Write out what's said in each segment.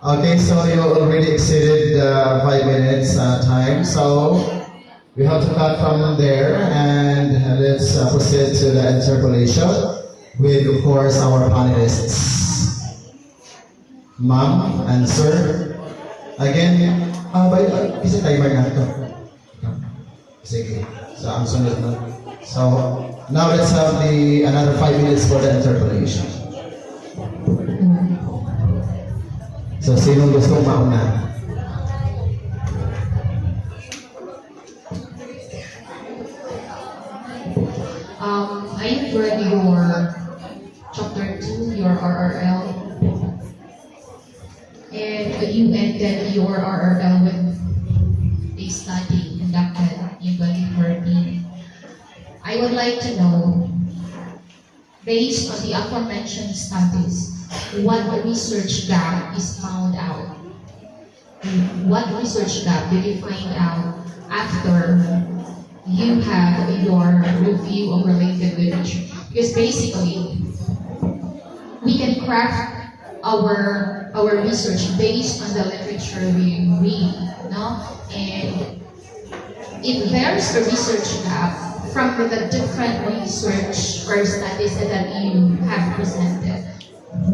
Okay, so you already exceeded the 5 minutes time, so we have to cut from there and let's proceed to the interpolation with, of course, our panelists. Ma'am and sir, again, isa timer na ito. Sige, so ang sunod na. So, now let's have another 5 minutes for the interpolation. So, sinong gustong mauna? I read your chapter 2, your RRL, and you ended your RRL with a study conducted in 2014. I would like to know, based on the aforementioned studies, what research gap is found out? What research gap did you find out after you have your review of related literature? Because basically, we can craft our research based on the literature we read, no? And if there's a research gap from the different research or studies that you have presented,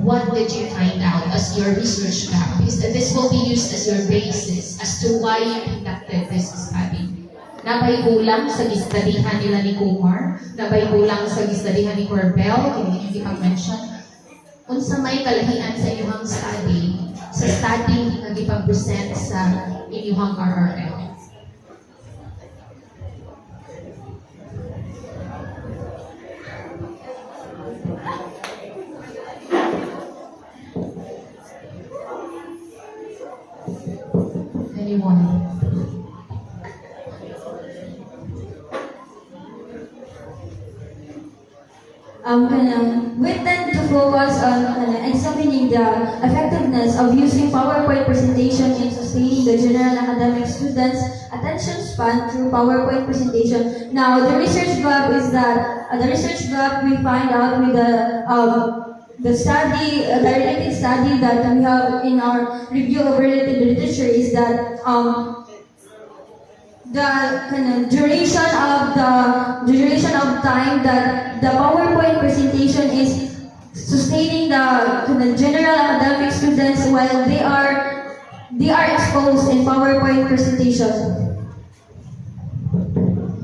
what did you find out as your research gap? Because this will be used as your basis as to why you conducted this study. Nabayhulang sa gistadihan nila ni Kumar, nabayhulang sa gistadihan ni Corbel, hindi yung ipag-mention. Unsa may kalahian sa inyong study, sa study nga ipag-present sa inyong RRL. Anyone? We tend to focus on examining the effectiveness of using PowerPoint presentation in sustaining the general academic students' attention span through PowerPoint presentation. Now, the research gap is that we find out with the study, the related study that we have in our review of related literature is that the duration of time that the PowerPoint presentation is sustaining the general academic students while they are exposed in PowerPoint presentation.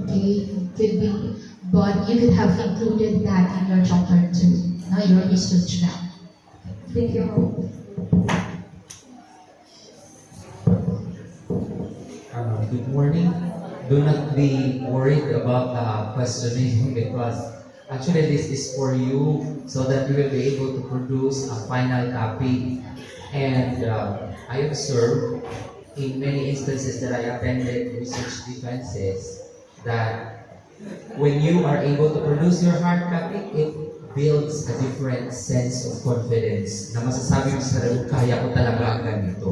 Okay, could be, but you could have included that in your chapter 2, now your research gap. Thank you. Good morning. Do not be worried about questioning because actually this is for you so that you will be able to produce a final copy. And I observed in many instances that I attended research defenses that when you are able to produce your hard copy, it builds a different sense of confidence na masasabi mo sa sarili, kaya ko talaga ang ganito.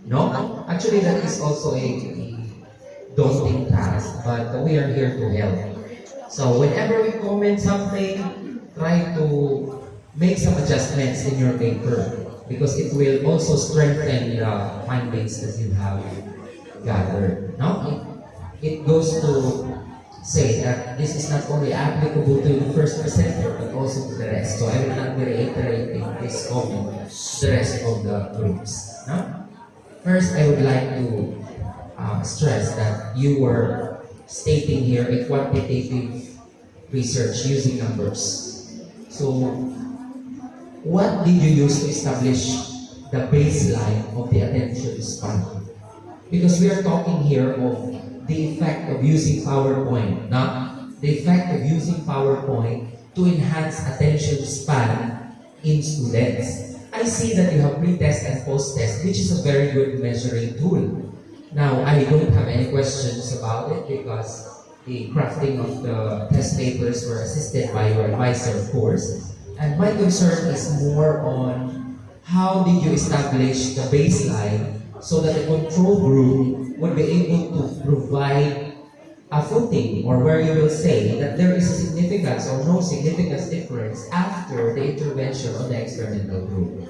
No? Actually, that is also a daunting task, but we are here to help. So whenever we comment something, try to make some adjustments in your paper because it will also strengthen the findings that you have gathered. No? It goes to say that this is not only applicable to the first presenter but also to the rest. So I will not be reiterating this comment to the rest of the groups. No? First, I would like to stress that you were stating here a quantitative research using numbers. So, what did you use to establish the baseline of the attention span? Because we are talking here of the effect of using PowerPoint, the effect of using PowerPoint to enhance attention span in students. I see that you have pre-test and post-test, which is a very good measuring tool. Now, I don't have any questions about it because the crafting of the test papers were assisted by your advisor, of course. And my concern is more on how did you establish the baseline so that the control group would be able to provide a footing or where you will say that there is a significance or no significance difference after the intervention of the experimental group.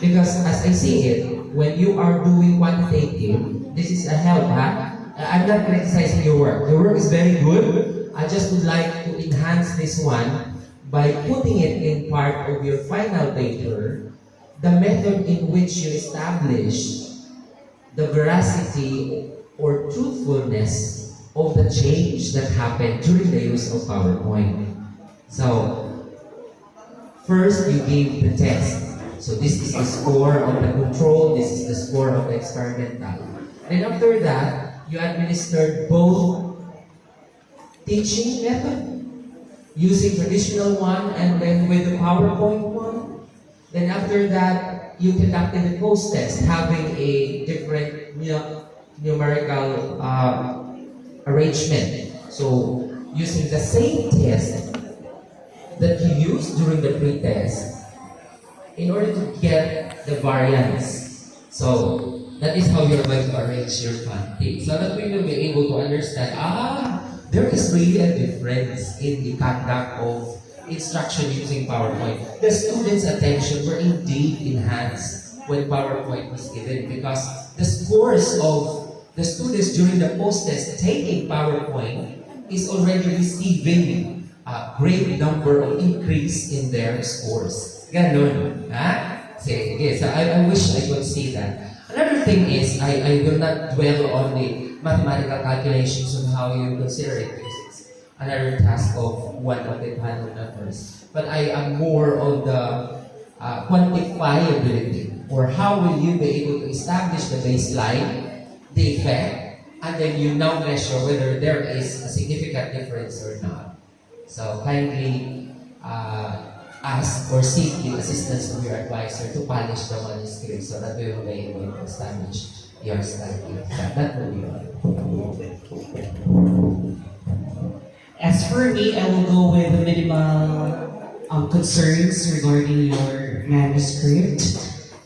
Because as I see it, when you are doing quantitative, this is a help, ha? I'm not criticizing your work. Your work is very good. I just would like to enhance this one by putting it in part of your final paper, the method in which you establish the veracity or truthfulness of the change that happened during the use of PowerPoint. So, first you gave the test. So this is the score of the control, this is the score of the experimental. And after that, you administered both teaching method, using traditional one and then with the PowerPoint one. Then after that, you conducted the post-test, having a different numerical arrangement. So using the same test that you used during the pre-test in order to get the variance. So that is how you're going to arrange your content, so that we will be able to understand, there is really a difference in the conduct of instruction using PowerPoint. The students' attention were indeed enhanced when PowerPoint was given, because the scores of the students during the post-test taking PowerPoint is already receiving a great number of increase in their scores. Ganun. Ha? Sige. So I wish I could see that. Another thing is, I will not dwell on the mathematical calculations on how you consider it, because it's another task of one of the panel members. But I am more on the quantifiability, or how will you be able to establish the baseline, the effect, and then you now measure whether there is a significant difference or not. So kindly ask or seek the assistance of your advisor to polish the manuscript so that we will be able to establish your study. That will be all. As for me, I will go with the minimal concerns regarding your manuscript.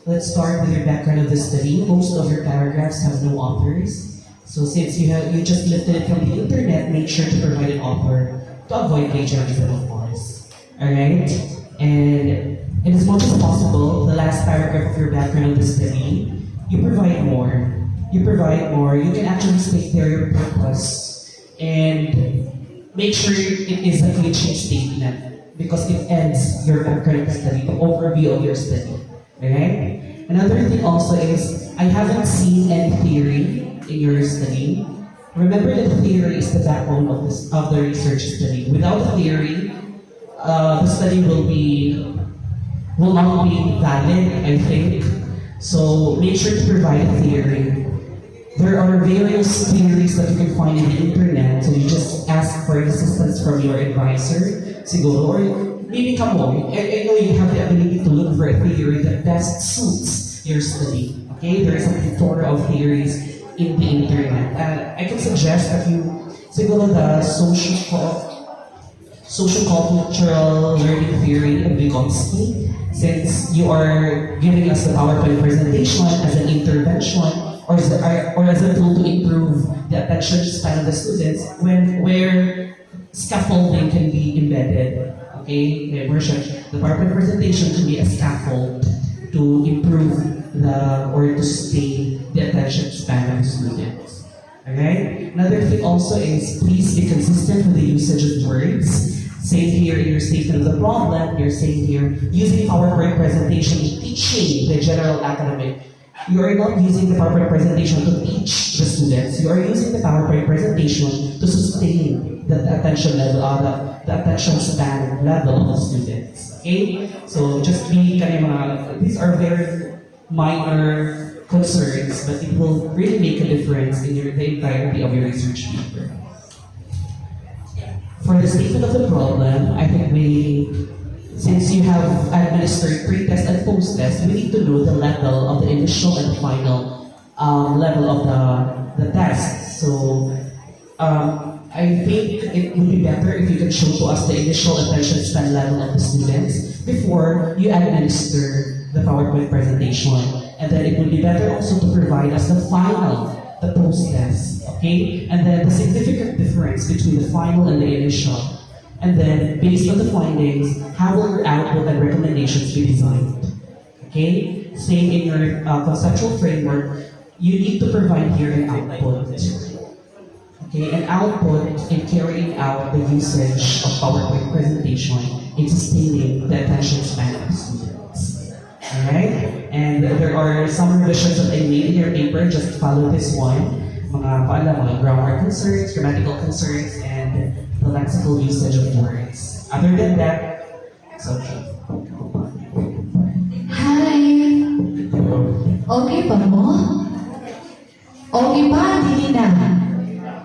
Let's start with your background of the study. Most of your paragraphs have no authors. So since you just lifted it from the internet, make sure to provide an author to avoid plagiarism, of course. Alright? And in as much as possible, the last paragraph of your background of the study, you provide more. You provide more. You can actually state there your purpose. And make sure it is a glitching statement, because it ends your background of the study, the overview of your study. Alright? Another thing also is, I haven't seen any theory in your study. Remember that theory is the backbone of the research study. Without theory, the study will not be valid, I think. So make sure to provide a theory. There are various theories that you can find in the internet, so you just ask for assistance from your advisor, siguro, or maybe kamo. I know you have the ability to look for a theory that best suits your study. Okay, there is a plethora of theories in the internet. I can suggest that you siguro the social-cultural learning theory of Vygotsky, since you are giving us the PowerPoint presentation as an intervention or as a tool to improve the attention span of the students, where scaffolding can be embedded. Okay, the PowerPoint presentation can be a scaffold to improve or to sustain the attention span of the students. Alright? Another thing also is, please be consistent with the usage of words. Same here in your statement of the problem, you're saying here, using PowerPoint presentation in teaching the general academic. You are not using the PowerPoint presentation to teach the students. You are using the PowerPoint presentation to sustain the attention level, the attention span level of the students. Okay? So just be these are very minor concerns, but it will really make a difference in the entirety of your research paper. For the statement of the problem, I think since you have administered pre-test and post-test, we need to know the level of the initial and final level of the test. So I think it would be better if you can show to us the initial attention span level of the students before you administer the PowerPoint presentation. And then it would be better also to provide us the final, the post-test, okay? And then the significant difference between the final and the initial. And then, based on the findings, how will your output and recommendations be designed? Okay? Okay? Same in your conceptual framework, you need to provide here an output. Okay, an output in carrying out the usage of PowerPoint presentation in sustaining the attention span of the students. Alright? And there are some revisions that I made in your paper, just follow this one. Mga grammar concerns, grammatical concerns, and the lexical usage of words. Other than that, it's okay. Hi! Okay pa mo? Okay pa? Dili na.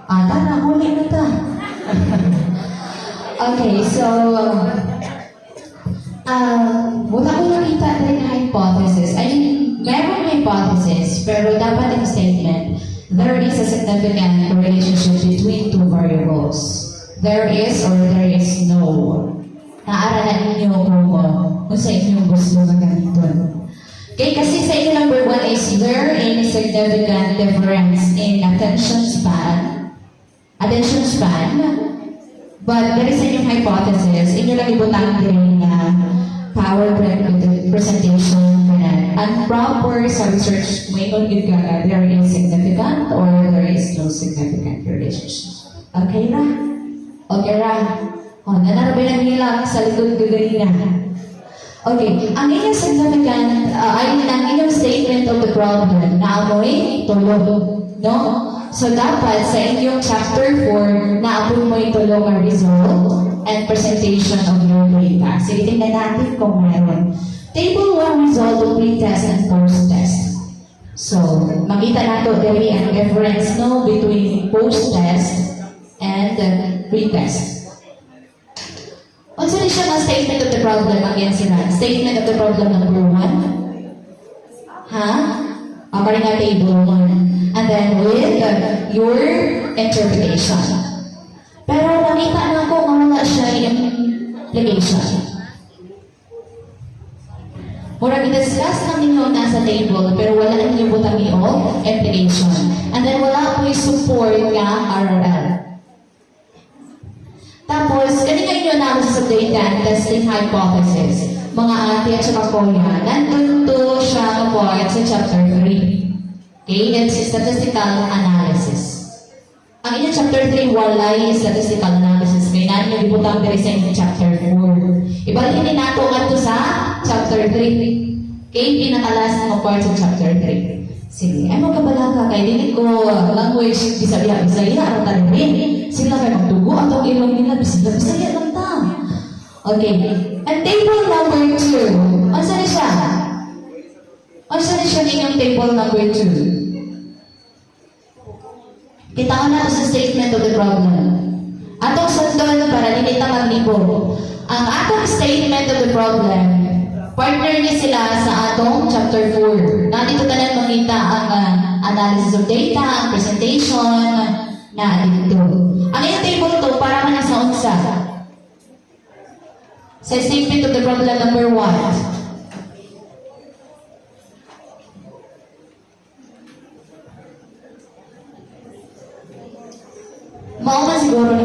Tara, huli na ta. Okay, so, wala ko nakita rin na hypothesis. I mean, merong hypothesis, pero dapat yung statement, there is a significant relationship between two variables. There is or there is no. Naaralan ninyo kung sa inyong gusto na ganito. Okay, kasi sa inyo number 1 is there any significant difference in attention span, but there is a new hypothesis. Inyo lang ibutang din na PowerPoint presentation and proper sa research may good ka there is significant or there is no significant relationship. Okay ra? Okay ra? Nanarabay na nila sa likod gagarina. Okay, ang inyong significant, ang inyong statement of the problem na amoy tulog, no? So dapat sa inyong chapter 4, naapoy mo yung tulong ang result and presentation of your data. Sige, tingnan natin kung meron. Table 1 result of pre-test and post-test. So, makita nato diri ang difference no between post-test and pre-test. Also, siya ang statement of the problem again sila. Statement of the problem number 1. Pari nga table 1. And then with your interpretation. Pero nakita na ko kung wala siya yung implication. Mura i-discuss namin yung nasa table, pero wala na yung butang yung implication. And then wala po yung support nga RRL. Tapos, ganyan yung analysis of data and testing hypothesis. Mga ate at saka kuya, nandun to siya nga po sa chapter 3. Okay, it's statistical analysis. Ang inyong chapter 3, walay statistical analysis. May nanyo ibutang diri sa inyong chapter 4. Ibalik din nato nga to sa chapter 3. Okay, pinakalas ng part sa chapter 3. Sige, ay magkabalaga kay dili ko language Bisaya ang talibin. Sila kay magdugo atong ilong nila Bisaya lang ta. Okay, and table number 2. Asa ni siya? Asa ni siya inyong table number 2? Kita ko na sa statement of the problem. Atong sundon para dili ta maglibo. Ang atong statement of the problem, partner ni sila sa atong chapter 4. Nandito tanan makita ang analysis of data, ang presentation na dito. Ang iyong table to para man sa unsa. Sa statement of the problem number 1. Mao man siguro ni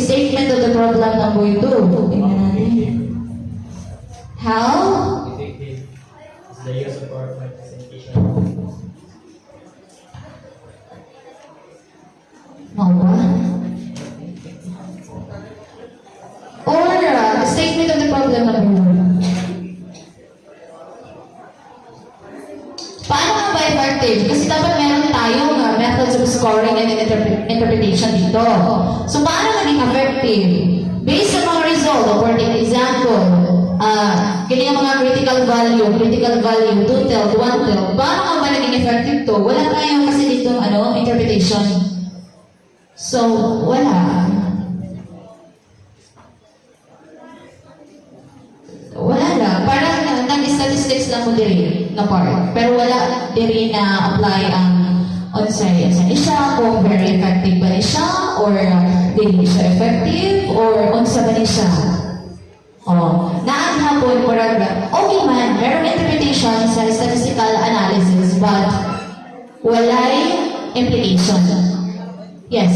statement of the problem number 2. Tingnan natin. How? Effective is the use of PowerPoint presentation. Mao ba? Or statement of the problem number 1. Paano nga ba effective? Kasi dapat meron tayong methods of scoring and interpretation dito. So, paano naging effective? Based sa mga result, for example, ganyan mga critical value, 2-telt, 1-telt, paano nga ba naging effective to? Wala tayo kasi dito, interpretation. So, wala. Wala lang. Parang nag-statistics lang mo diri na part. Pero wala diri na apply ang unsay ni siya, kung very effective ba ni siya, or dili siya effective, or unsa ba ni siya. Naan hapon, okay man, merong interpretation sa statistical analysis, but walay implication. Yes?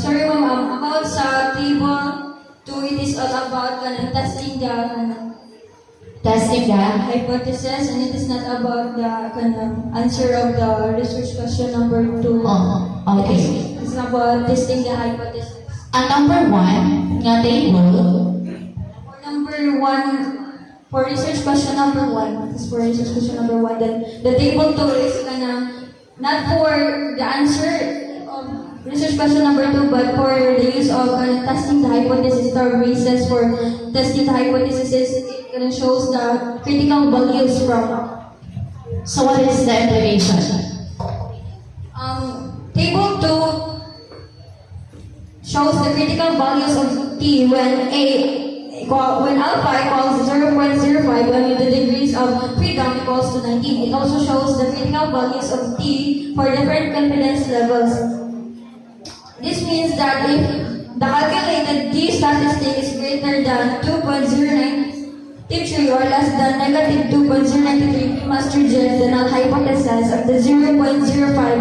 Sorry ma'am, about sa table 2, it is all about testing the testing the hypothesis, and it is not about the answer of the research question number 2. Oh, okay. It's about testing the hypothesis. Ang number 1 nga table, For number 1, for research question number 1, is for research question number 1, then the table 2 is not for the answer of research question number 2, but for the use of testing the hypothesis or basis for testing the hypothesis. It shows the critical values from. so what is the implication? Table 2 shows the critical values of t when alpha equals 0.05 when the degrees of freedom equals to 19. It also shows the critical values of t for different confidence levels. This means that if the calculated t statistic is greater than 2.093 or less than negative 2.093, we must reject the null hypothesis of the 0.05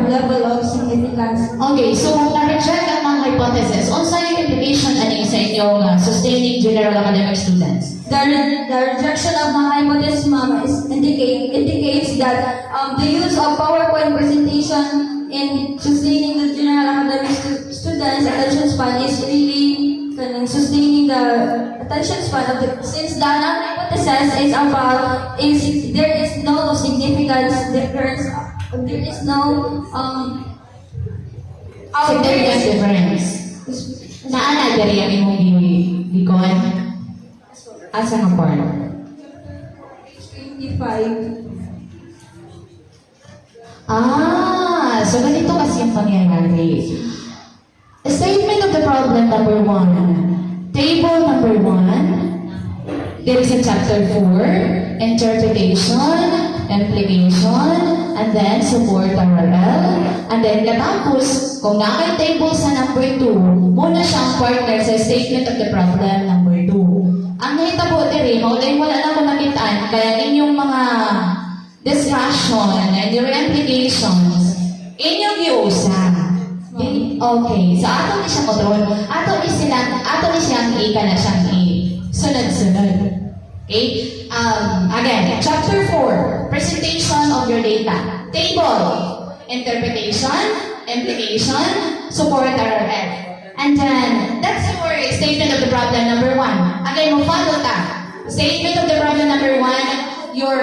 level of significance. Okay, so na-reject ang mga hypothesis. Unsa yung implication ani sa inyong sustaining general academic students? The rejection of the hypothesis, ma'am, indicates that the use of PowerPoint presentation in sustaining the general academic students' attention span is really sustaining the attention span of since the hypothesis is about there is no significance difference, there is no Significant difference. Naana diri ang imong gikon? Asa nga part? 25. So ganito kasi yung pangyayari. Statement of the problem number 1. Table number 1. There is a chapter 4. Interpretation, implication, and then support RRL. And then katapos, kung nakay table sa number 2, muna siyang partner sa statement of the problem number 2. Ang nahitabo diri, maulay wala na ko nakitaan, kaya inyong mga discussion and your implications, inyong giusa. Okay, so ato ni siya kontrol, ato ni siyang ika na siyang sunod-sunod. Okay? Again, chapter 4, presentation of your data. Table, interpretation, implication, support RRF. And then, that's your statement of the problem number 1. Again, follow ta. Statement of the problem number 1, your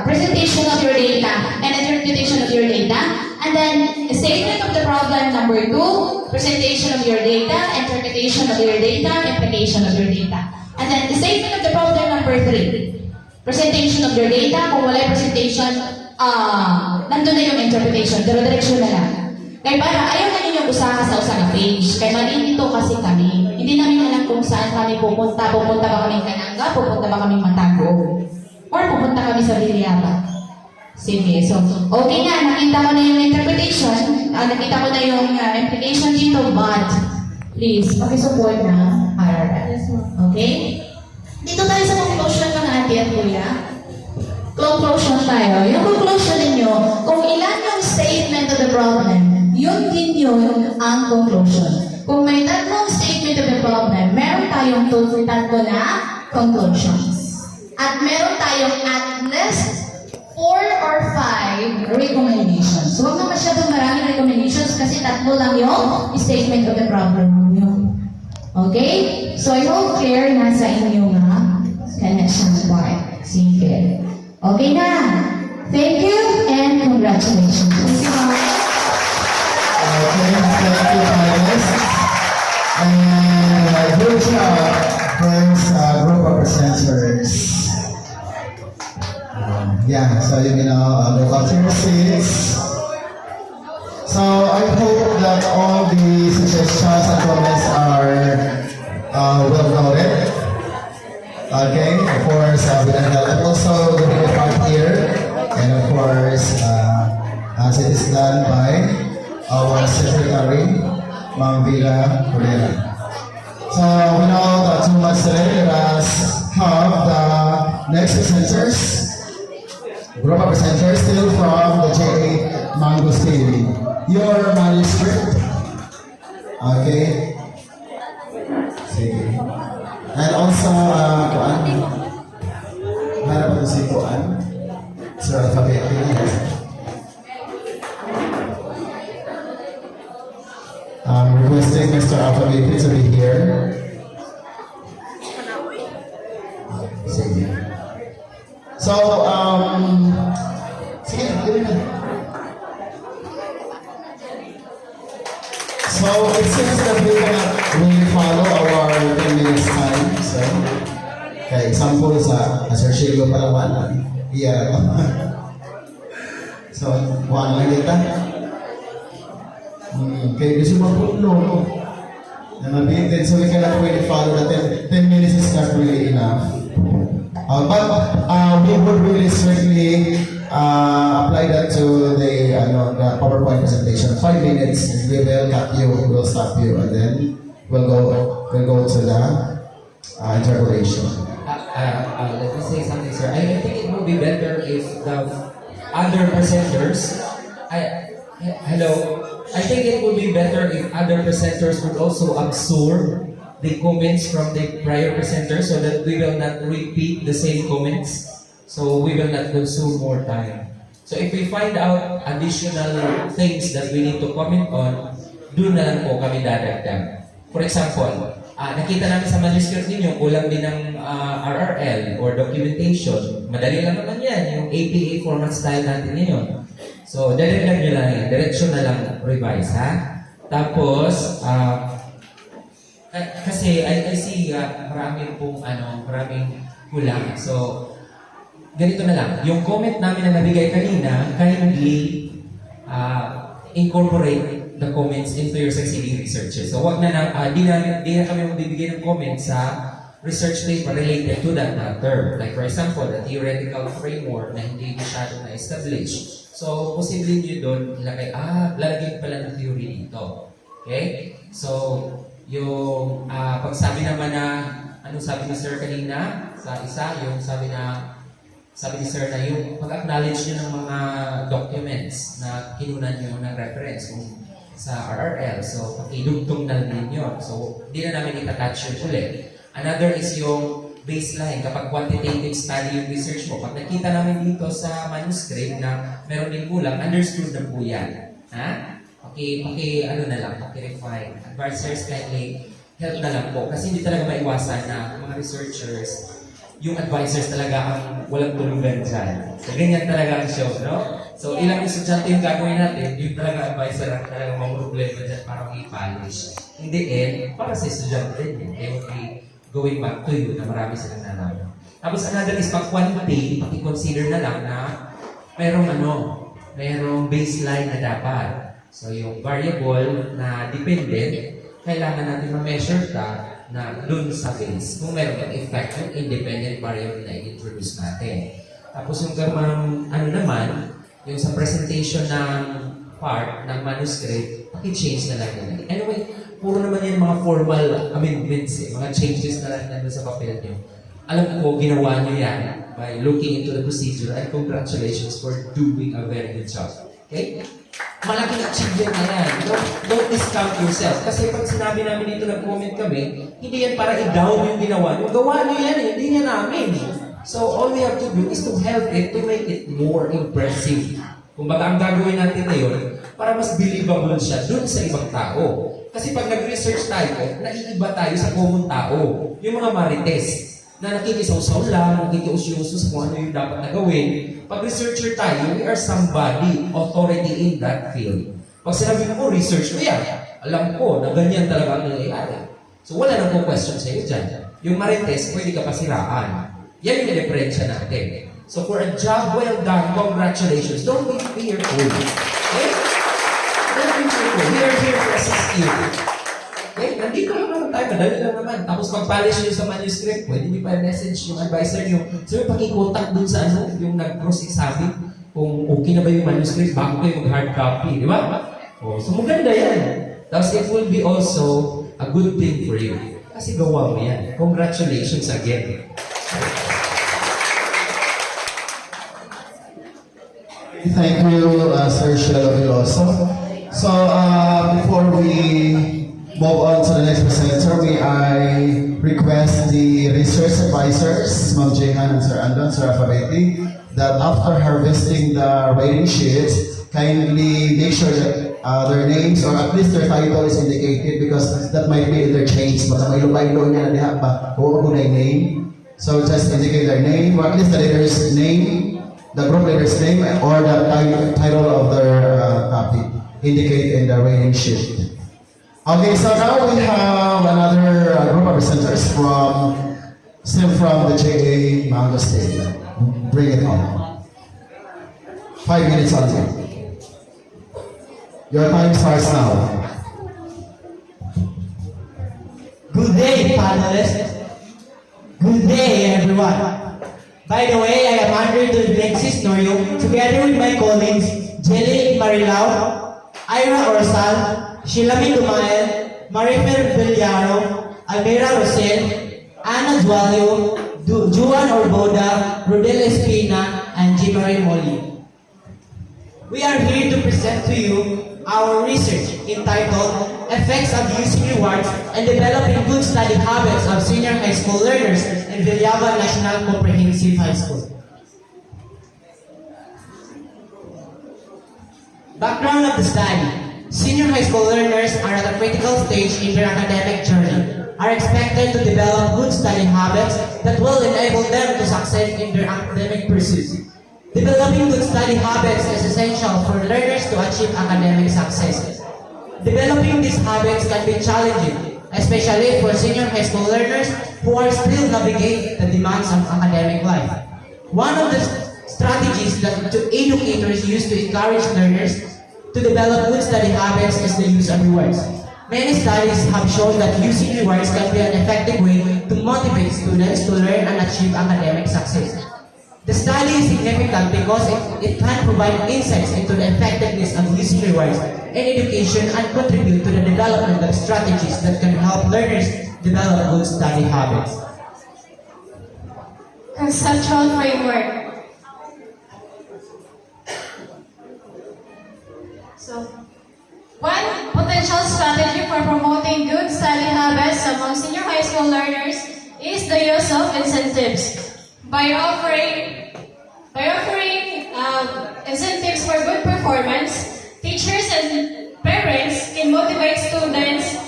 presentation of your data and interpretation of your data. And then, statement of the problem number 2, presentation of your data, interpretation of your data, implication of your data. And then, the statement of the problem number 3, presentation of your data. Kung wala presentation, nandun na yung interpretation. Dire-direksyon na lang. Kaya para ayaw na ninyong usaha sa usang page. Kaya malinito kasi kami. Hindi namin alam kung saan kami pupunta. Pupunta ba kami Kananga? Pupunta ba kami Matago? Or pupunta kami sa Villaba? Sige. So, okay nga. Nakita ko na yung interpretation. Nakita ko na yung implication dito. But, please, pakisupport na RRL. Okay? Dito tayo sa conclusion mga ate at kuya. Conclusion tayo. Yung conclusion ninyo, kung ilan yung statement of the problem, yun din yun ang conclusion. Kung may tatlong statement of the problem, meron tayong tatlo na conclusions. At meron tayong at least 4 or 5 recommendations. So, huwag na masyadong maraming recommendations kasi tatlo lang yung statement of the problem yun. Okay? So, I hope clear na sa inyo nga connection part. Sige. Okay na. Thank you and congratulations. Okay, thank you, finalists. And good job, first group of presenters. Yeah, so you know, look up to your seats. So I hope that all the suggestions and comments are well noted. Okay, of course, with the help also the video part here, and of course, as it is done by our secretary, Ma'am Villa Correa. So without too much delay, let us have the next presenters, group of presenters still from the J.A. Mangos TV. Your manuscript, okay? Sige. And also, Harap ito si Kuan. Sir Alphabet. Requesting Mr. Alphabet to be here. Sige. So, sige, give me. So, it seems that we cannot really follow our 10 minutes time. So, kaya example sa Sir Shigo Palawan. Yeah. So, one lang kita. Kaya gusto magpuno, no? Nabitin, so we cannot really follow that 10 minutes is not really enough. But we would really strictly apply that to the PowerPoint presentation. 5 minutes, we will cut you, we'll stop you, and then we'll go to the interpolation. Let me say something, sir. I think it would be better if the other presenters, hello. I think it would be better if other presenters would also absorb the comments from the prior presenters so that we will not repeat the same comments. So we will not consume more time. So if we find out additional things that we need to comment on, doon na lang po kami dadagdag. For example, nakita namin sa manuscript ninyo, kulang din ng RRL or documentation. Madali lang naman yan, yung APA format style natin ngayon. So, dadagdag nyo lang yan. Diretso na lang revise, ha? Tapos, kasi I see maraming kulang. So, ganito na lang. Yung comment namin na nabigay kanina, kindly incorporate the comments into your succeeding researches. So, wag na di na kami magbibigay ng comments sa research paper related to that matter. Like for example, the theoretical framework na hindi masyadong na-establish. So, posible nyo doon ilagay, lalagyan pala ng theory dito. Okay? So, yung pagsabi naman na, anong sabi ni Sir kanina sa isa, yung sabi ni Sir na yung pag-acknowledge nyo ng mga documents na kinunan nyo ng reference kung sa RRL. So, pakidugtong na rin yun. So, di na namin itatouch yun ulit. Another is yung baseline. Kapag quantitative study yung research mo, pag nakita namin dito sa manuscript na meron din kulang, understood na po yan. Ha? Refine. Advisors kindly help na lang po. Kasi hindi talaga maiwasan na mga researchers, yung advisors talaga ang walang tulugan dyan. So, ganyan talaga ang show, no? So, ilang estudyante yung gagawin natin, yung talaga advisor ang talaga mga problema dyan para mag-polish. In the end, para sa estudyante din, they will be going back to you na marami silang nalaman. Tapos another is pag-quantity, pag-consider na lang na merong baseline na dapat. So yung variable na dependent, kailangan natin ma-measure na dun sa base. Kung meron kang effect yung independent variable na i-introduce natin. Tapos yung naman, yung sa presentation ng part ng manuscript, paki-change na lang yun. Anyway, puro naman yan mga formal amendments, mga changes na lang nandun sa papel nyo. Alam ko, ginawa nyo yan by looking into the procedure and congratulations for doing a very good job. Okay? Malaking achievement na yan. Don't discount yourself. Kasi pag sinabi namin dito, nag-comment kami, hindi yan para i-down yung ginawa nyo. Gawa nyo yan, hindi yan namin. So, all we have to do is to help it to make it more impressive. Kung baga ang gagawin natin ngayon, para mas believable siya dun sa ibang tao. Kasi pag nag-research tayo, naiiba tayo sa common tao. Yung mga marites, na nakikisaw-saw lang, nakikiusyoso sa kung ano yung dapat na gawin. Pag researcher tayo, we are somebody, authority in that field. Pag sinabi mo, research ko yan. Alam ko na ganyan talaga ang nangyayari. So wala nang po question sa iyo dyan. Yung marites, pwede ka pasiraan. Yan yung diferensya natin. So for a job well done, congratulations. Don't be fearful. Okay? Don't be fearful. We are here to assist you. Okay? Nandito lang naman tayo. Madali lang naman. Tapos pag-polish nyo sa manuscript, pwede nyo pa message yung advisor nyo. So yung pakikontak dun sa yung nag-cross-examine kung okay na ba yung manuscript bago kayo mag-hard copy. Di ba? So maganda yan. Tapos it will be also a good thing for you. Kasi gawa mo yan. Congratulations again. Thank you, Sir Shelo Veloso. So, before we move on to the next presenter, may I request the research advisors, Ma'am Jehan and Sir Andon, Sir Alphabeti, that after harvesting the rating sheets, kindly make sure that their names or at least their title is indicated because that might be interchanged. Baka may lumaylo niya na diha ba, kung ako na yung name. So just indicate their name, or at least the leader's name, the group leader's name, or the title of their copy indicate in the rating sheet. Okay, so now we have another group of presenters still from the JA Mango State. Bring it on. 5 minutes only. Your time starts now. Good day, panelists. Good day, everyone. By the way, I am honored to Alexis Norio, together with my colleagues, Jelly Marilao, Ira Orsal, Shilamin Dumael, Marifer Villaro, Almira Rosel, Ana Dualio, Juan Orboda, Rodel Espina, and Jimari Molly. We are here to present to you our research entitled Effects of Using Rewards and Developing Good Study Habits of Senior High School Learners in Villaba National Comprehensive High School. Background of the study. Senior high school learners are at a critical stage in their academic journey, are expected to develop good study habits that will enable them to succeed in their academic pursuits. Developing good study habits is essential for learners to achieve academic success. Developing these habits can be challenging, especially for senior high school learners who are still navigating the demands of academic life. One of the strategies that educators use to encourage learners to develop good study habits is the use of rewards. Many studies have shown that using rewards can be an effective way to motivate students to learn and achieve academic success. The study is significant because it can provide insights into the effectiveness of using rewards in education and contribute to the development of strategies that can help learners develop good study habits. Conceptual framework. So, one potential strategy for promoting good study habits among senior high school learners is the use of incentives. By offering incentives for good performance, teachers and parents can motivate students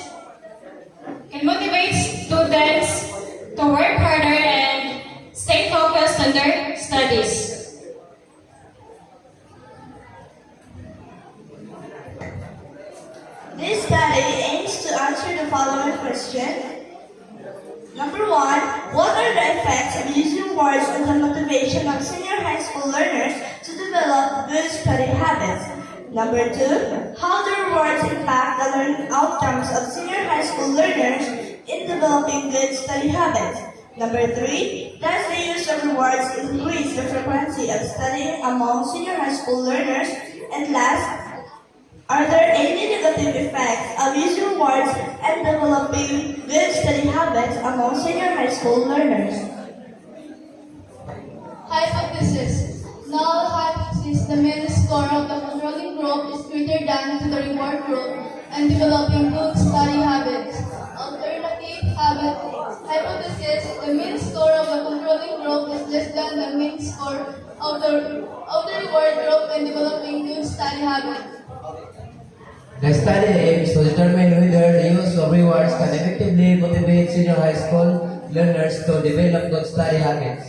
to work harder and stay focused on their studies. This study aims to answer the following question. Number 1, what are the effects of using words on the motivation of senior high school learners to develop good study habits? Number 2, how do rewards impact the learning outcomes of senior high school learners in developing good study habits? Number 3, does the use of rewards increase the frequency of studying among senior high school learners? And last, are there any negative effects of using rewards and developing good study habits among senior high school learners? Hypothesis. Null hypothesis, the mean score of the controlling group is greater than to the reward group and developing good study habits. Alternative hypothesis, the mean score of the controlling group is less than the mean score of the reward group and developing good study habits. The study aims to determine whether the use of rewards can effectively motivate senior high school learners to develop good study habits.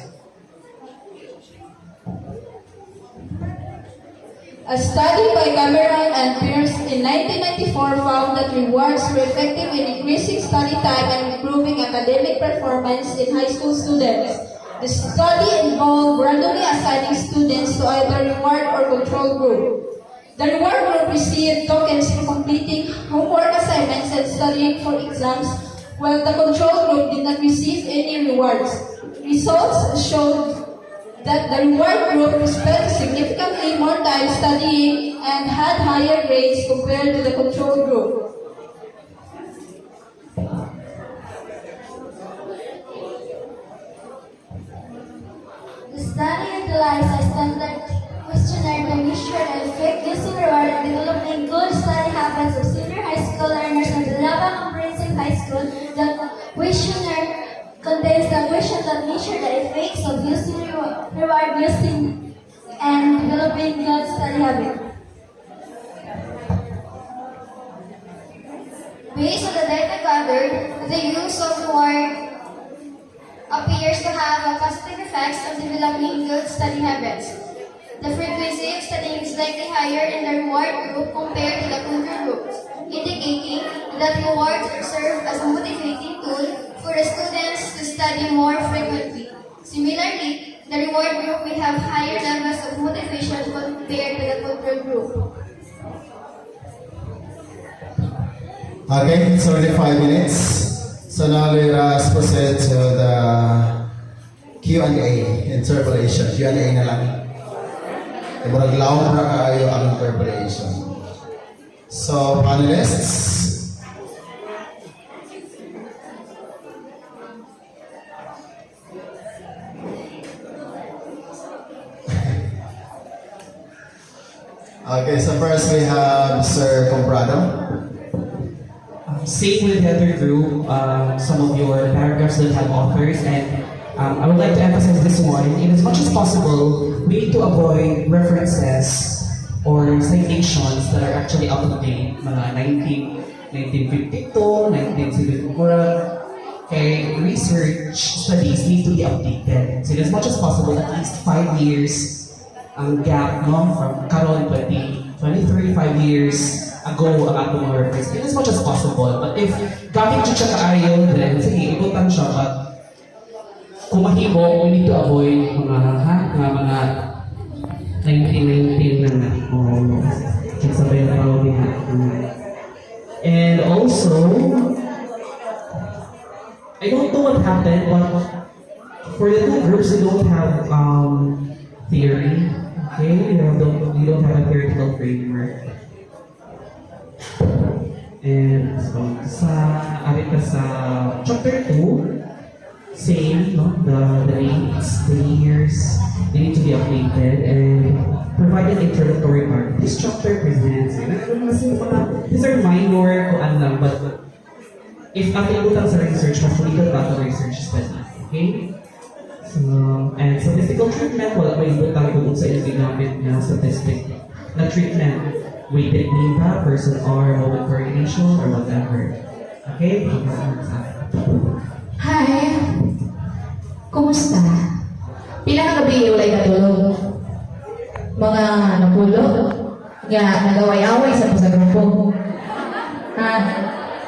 A study by Cameron and Pierce in 1994 found that rewards were effective in increasing study time and improving academic performance in high school students. The study involved randomly assigning students to either reward or control group. The reward group received tokens for completing homework assignments and studying for exams, while the control group did not receive any rewards. Results showed that the reward group spent significantly more time studying and had higher grades compared to the control group. The study utilized a standard questionnaire to measure the effect using reward and developing good study habits of senior high school learners in the Villaba Comprehensive High School. The questionnaire that measure the effects of using reward using and developing good study habits. Based on the data gathered, the use of reward appears to have a positive effects on developing good study habits. The frequency of studying is likely higher in the reward group compared to the control groups, indicating that rewards serve as a motivating tool for the students to study more frequently. Similarly, the reward group will have higher levels of motivation compared to the control group. Okay, it's already 5 minutes. So now let us proceed to the Q&A, interpolation. Q&A na lang. Murag lawak na kayo ang interpolation. So, panelists. Okay, so first we have Sir Comprado. Same with the other group, some of your paragraphs that have authors, and I would like to emphasize this one. In as much as possible, we need to avoid references or citations that are actually out of date, mga 1952, 1974. Okay, research studies need to be updated. So in as much as possible, at least 5 years ang gap, no? From karon 23, 5 years ago ang atong mga reference in as much as possible. But if gamit siya kaayo, then sige, ibutan siya. But kung mahimo, we need to avoid mga 1919 na sabay na parang niya. And also, I don't know what happened, but for the two groups, they don't have theory. Okay, you don't have a theoretical framework. And so, sa chapter 2, same, no? The dates, the years, they need to be updated and provide an introductory part. This chapter presents, these are minor kung ano lang, but if natin sa research, mas ulitan ba sa research study, okay? So, and statistical treatment, wala ba yung butang kung sa yung ginamit na statistic na treatment. Weighted mean ba, person or moment coordination, or whatever. Okay? Hi! Kumusta? Pila ka gabi yung ulay natulog? Mga napulo? Nga nagaway-away sa grupo? Ha?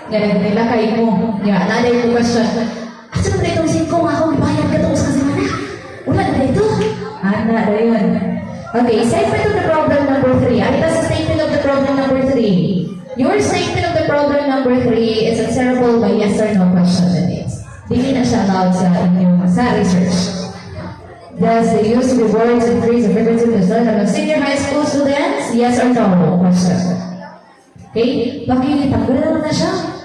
Nga nagtilakay mo? Nga another question. Asa mo na itong 5 nga akong ibayad ka ito sa semana? Wala na ito? Ana, na yun. Okay, statement of the problem number 3. Ano sa statement of the problem number 3? Your statement of the problem number 3 is answerable by yes or no question. Hindi na siya allowed sa research. Does the use of rewards increase the frequency of the study of senior high school students? Yes or no? Question. Okay? Pakitanggal na siya.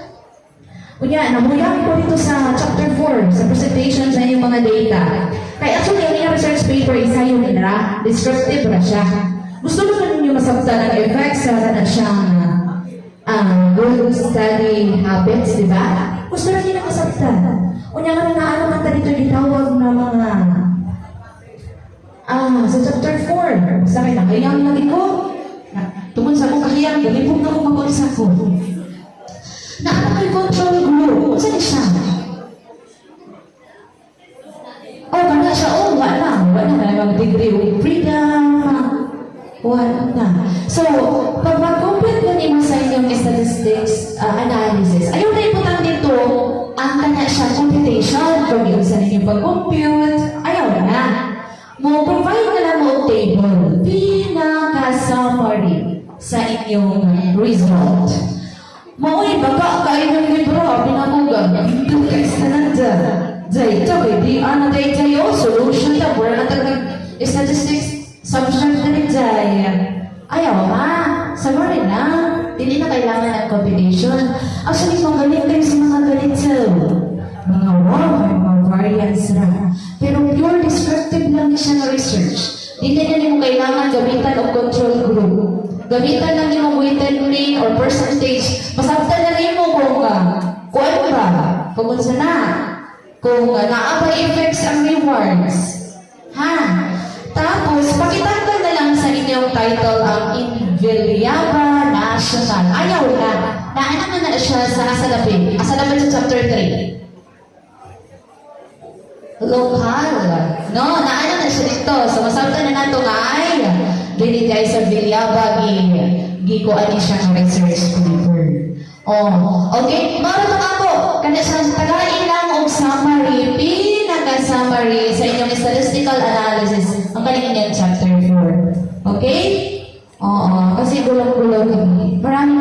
Kunya, namuyang ko dito sa chapter 4, sa presentation sa inyong mga data. Kaya actually, yung research paper, isa yung nila, descriptive na siya. Gusto mo na ninyo masabta ng effects sa na siyang good study habits, di ba? Gusto na nila masabta. Kunya nga na ano man dito itawag na mga sa chapter 4, sa akin, nakayang lagi ko. Tungkol sa akong kahiyang, galipong na akong mag-ulis ako. Na ano kay control group? Saan siya? Oh, wala siya. Oh, wala. Wala na mag-degree with freedom. Wala na. So, pag mag-complete mo niyo sa inyong statistics analysis, ayaw na iputan dito ang kanya siya computation. Kung yung sa ninyong pag-compute, ayaw na. Mo-provide na lang mo table. Pinaka-summary sa inyong result. Mauy, baka kayo ng libro, pinamugang, ito guys na nanda. Dahil ito, di ano dahil tayo, solution na, wala na talagang statistics, subject na rin dahil. Ayaw sa rin na, hindi na kailangan ng combination. Actually, magaling kayo sa mga ganito. Mga mga variance na. Pero pure descriptive lang siya na research. Hindi na mo kailangan gamitan o control group. Gamitan lang yung weighted mean or percentage. Masabta na rin mo kung ano ba? Kung kung naabay effects ang rewards. Ha? Tapos, pakitanggal na lang sa inyong title ang Villaba National. Ayaw na. Naana na siya sa Asalapin. Asalapin sa chapter 3. Lokal. No, naana na siya dito. So, masabtan na nato nga ay dili ay sa Villaba gikuan ni siya ng research paper. Oh, okay. Maro to ako. Kana sa tagain lang og summary, pinaka-summary sa inyong statistical analysis ang kaning inyong chapter 4. Okay? Oo, kasi gulong-gulong. Maraming